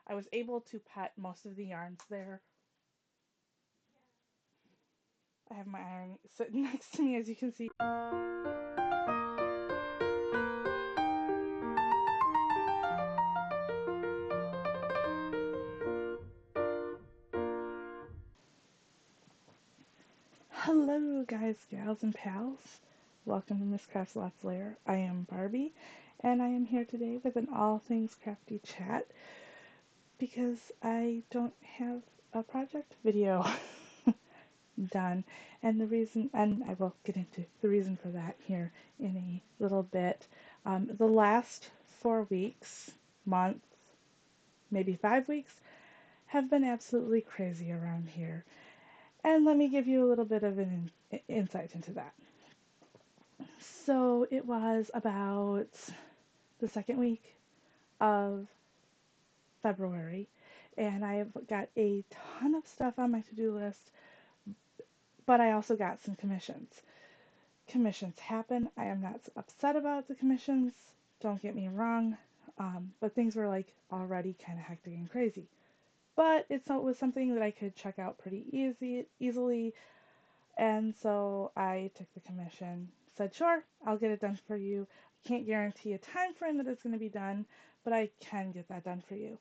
I was able to pet most of the yarns there. I have my iron sitting next to me, as you can see. Hello, guys, gals, and pals. Welcome to Miss Craft's Lots Lair. I am Barbie, and I am here today with an all things crafty chat because I don't have a project video done. And I will get into the reason for that here in a little bit. The last 4 weeks, month, maybe 5 weeks, have been absolutely crazy around here. And let me give you a little bit of an insight into that. So it was about the second week of February, and I've got a ton of stuff on my to-do list, but I also got some commissions. Commissions happen. I am not upset about the commissions, don't get me wrong, but things were like already kind of hectic and crazy. But it was something that I could check out pretty easily, and so I took the commission, said, sure, I'll get it done for you. I can't guarantee a time frame that it's going to be done, but I can get that done for you.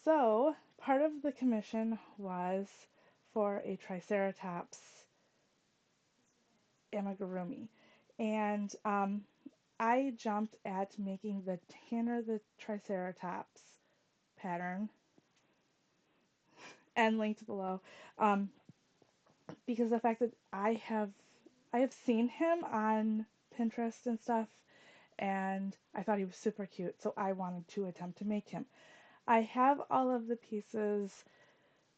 So part of the commission was for a Triceratops amigurumi. And I jumped at making the Tanner the Triceratops pattern and linked below, because the fact that I have seen him on Pinterest and stuff, and I thought he was super cute, so I wanted to attempt to make him. I have all of the pieces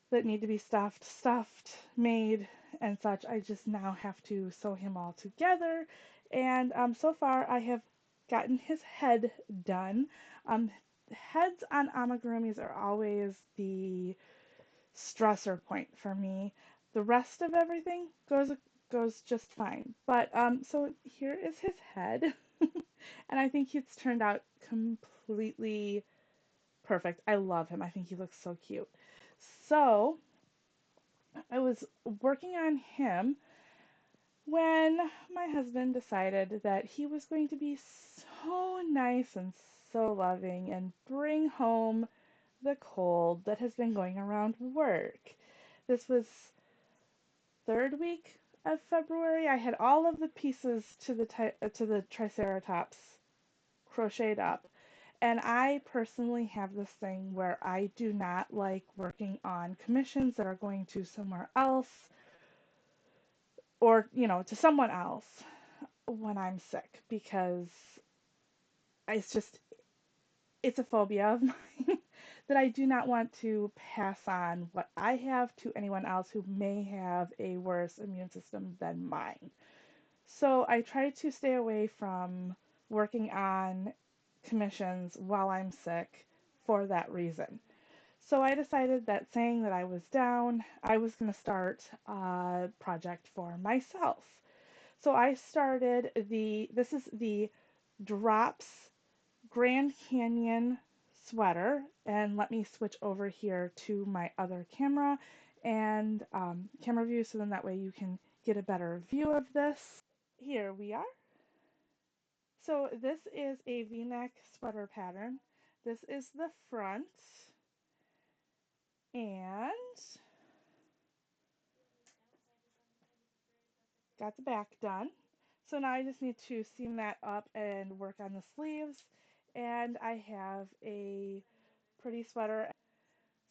that need to be stuffed, made, and such. I just now have to sew him all together, and so far I have gotten his head done. Heads on amigurumis are always the stressor point for me. The rest of everything goes just fine. But so here is his head, and I think it's turned out completely perfect. I love him. I think he looks so cute. So I was working on him when my husband decided that he was going to be so nice and so loving and bring home the cold that has been going around work. This was third week of February. I had all of the pieces to the Triceratops crocheted up. And I personally have this thing where I do not like working on commissions that are going to somewhere else or, to someone else when I'm sick, because it's just, it's a phobia of mine that I do not want to pass on what I have to anyone else who may have a worse immune system than mine. So I try to stay away from working on commissions while I'm sick for that reason. So I decided that saying that I was down, I was going to start a project for myself. So I started this is the Drops Grand Canyon sweater, and let me switch over here to my other camera and camera view, so then that way you can get a better view of this. Here we are. So this is a V-neck sweater pattern. This is the front, and got the back done. So now I just need to seam that up and work on the sleeves, and I have a pretty sweater.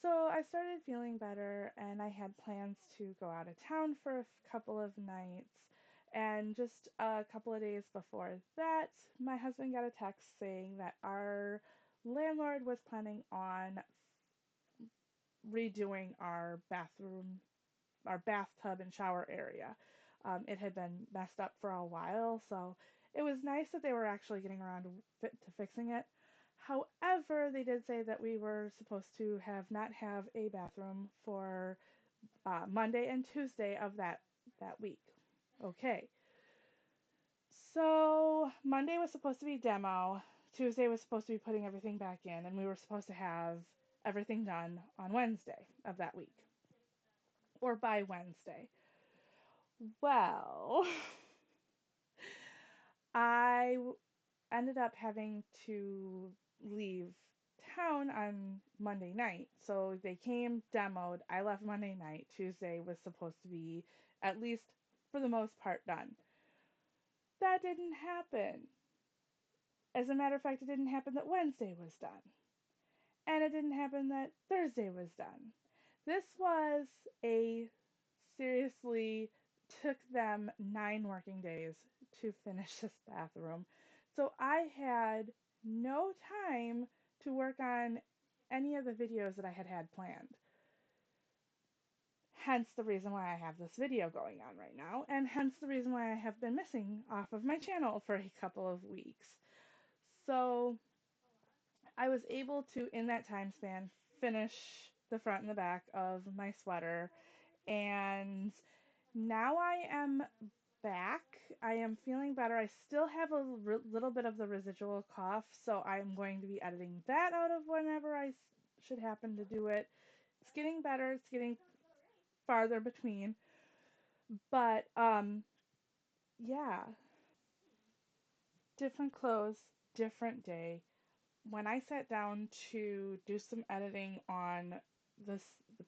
So I started feeling better, and I had plans to go out of town for a couple of nights. And just a couple of days before that, my husband got a text saying that our landlord was planning on redoing our bathtub and shower area. It had been messed up for a while, so it was nice that they were actually getting around to fixing it. However, they did say that we were supposed to not have a bathroom for Monday and Tuesday of that week. Okay, so Monday was supposed to be demo. Tuesday was supposed to be putting everything back in, and we were supposed to have everything done on Wednesday of that week or by Wednesday. Well, I ended up having to leave town on Monday night. So they came, demoed. I left Monday night. Tuesday was supposed to be, at least for the most part, done. That didn't happen. As a matter of fact, it didn't happen that Wednesday was done. And it didn't happen that Thursday was done. This was a seriously took them 9 working days to finish this bathroom. So I had no time to work on any of the videos that I had planned. Hence the reason why I have this video going on right now, and hence the reason why I have been missing off of my channel for a couple of weeks. So I was able to, in that time span, finish the front and the back of my sweater, and now I am back. I am feeling better. I still have a little bit of the residual cough, so I'm going to be editing that out of whenever I should happen to do it. It's getting better. It's getting farther between. But yeah, different clothes, different day. When I sat down to do some editing on the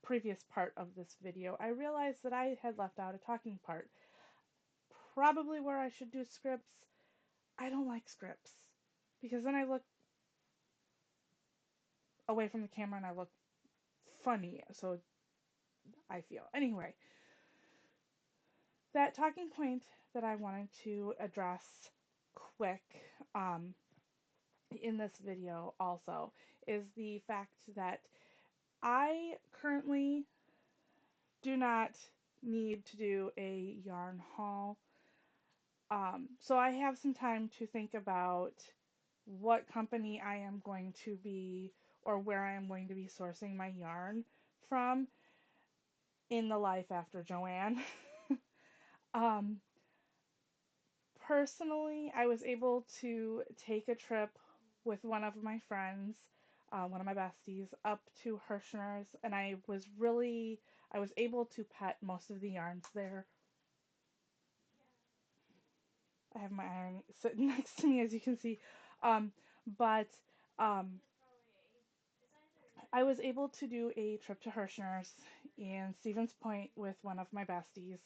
previous part of this video, I realized that I had left out a talking part. Probably where I should do scripts. I don't like scripts because then I look away from the camera and I look funny, so I feel. Anyway, that talking point that I wanted to address quick in this video also is the fact that I currently do not need to do a yarn haul. So I have some time to think about what company I am going to be or where I am going to be sourcing my yarn from in the life after Joann. um, Personally, I was able to take a trip with one of my friends, one of my besties, up to Hirschner's, and I was able to pet most of the yarns there. I have my iron sitting next to me, as you can see. Um, but um, I was able to do a trip to Hirschner's in Stevens Point with one of my besties,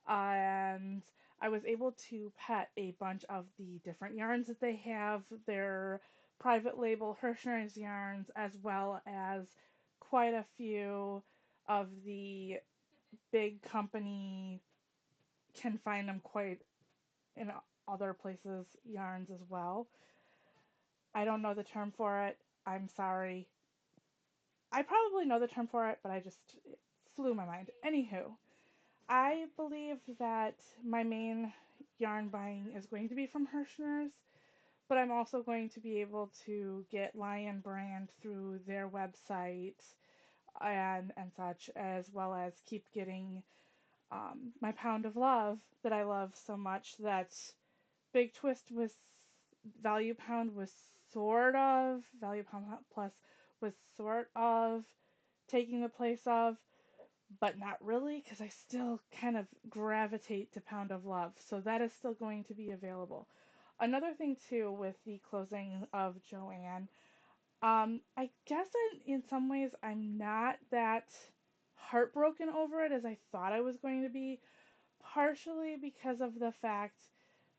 and I was able to pet a bunch of the different yarns that they have, their private label Hirschner's yarns, as well as quite a few of the big company can find them quite in other places yarns as well. I don't know the term for it. I'm sorry. I probably know the term for it, but it flew my mind. Anywho, I believe that my main yarn buying is going to be from Hirschner's, but I'm also going to be able to get Lion Brand through their website and such, as well as keep getting my Pound of Love that I love so much. That Big Twist was Value Pound was sort of Value Pound Plus was sort of taking the place of, but not really, because I still kind of gravitate to Pound of Love. So that is still going to be available. Another thing too with the closing of Joann, I guess in some ways I'm not that heartbroken over it as I thought I was going to be, partially because of the fact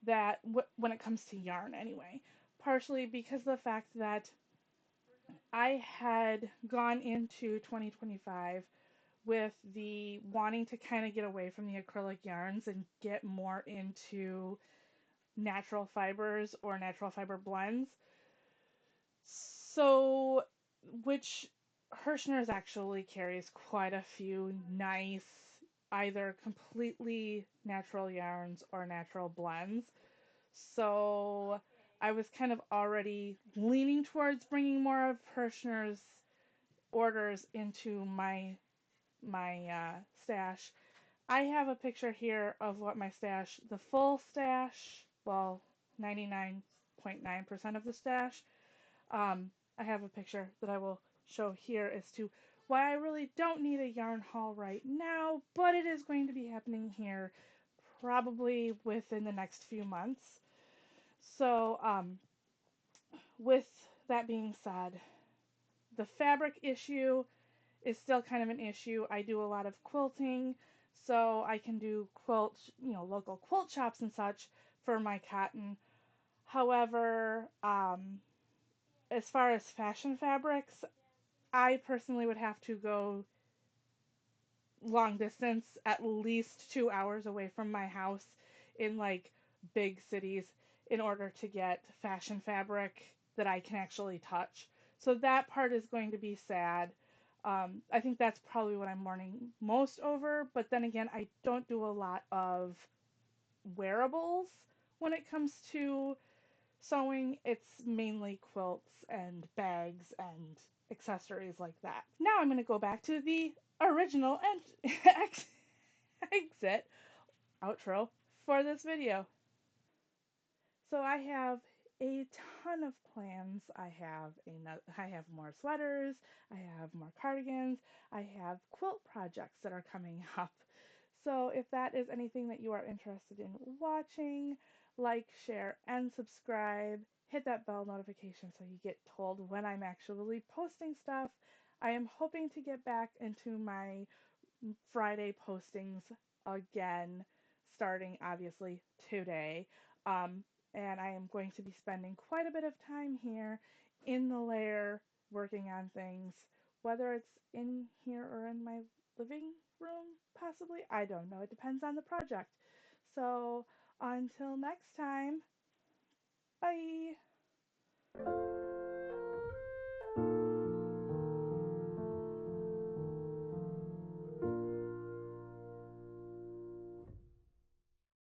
that when it comes to yarn anyway, partially because of the fact that I had gone into 2025 with the wanting to kind of get away from the acrylic yarns and get more into natural fibers or natural fiber blends. So, which Hirschner's actually carries quite a few nice, either completely natural yarns or natural blends. So, I was kind of already leaning towards bringing more of Hirschner's orders into my stash. I have a picture here of what my stash, the full stash, well, 99.9% of the stash. I have a picture that I will show here as to why I really don't need a yarn haul right now, but it is going to be happening here probably within the next few months. So, with that being said, the fabric issue is still kind of an issue. I do a lot of quilting, so I can do local quilt shops and such for my cotton. However, as far as fashion fabrics, I personally would have to go long distance, at least 2 hours away from my house in like big cities in order to get fashion fabric that I can actually touch. So that part is going to be sad. I think that's probably what I'm mourning most over. But then again, I don't do a lot of wearables when it comes to sewing. It's mainly quilts and bags and accessories like that. Now I'm going to go back to the original and exit outro for this video. So I have a ton of plans. I have more sweaters, I have more cardigans, I have quilt projects that are coming up. So if that is anything that you are interested in watching, like, share, and subscribe. Hit that bell notification so you get told when I'm actually posting stuff. I am hoping to get back into my Friday postings again, starting obviously today. Um, and I am going to be spending quite a bit of time here in the lair working on things, whether it's in here or in my living room, possibly. I don't know. It depends on the project. So until next time, bye.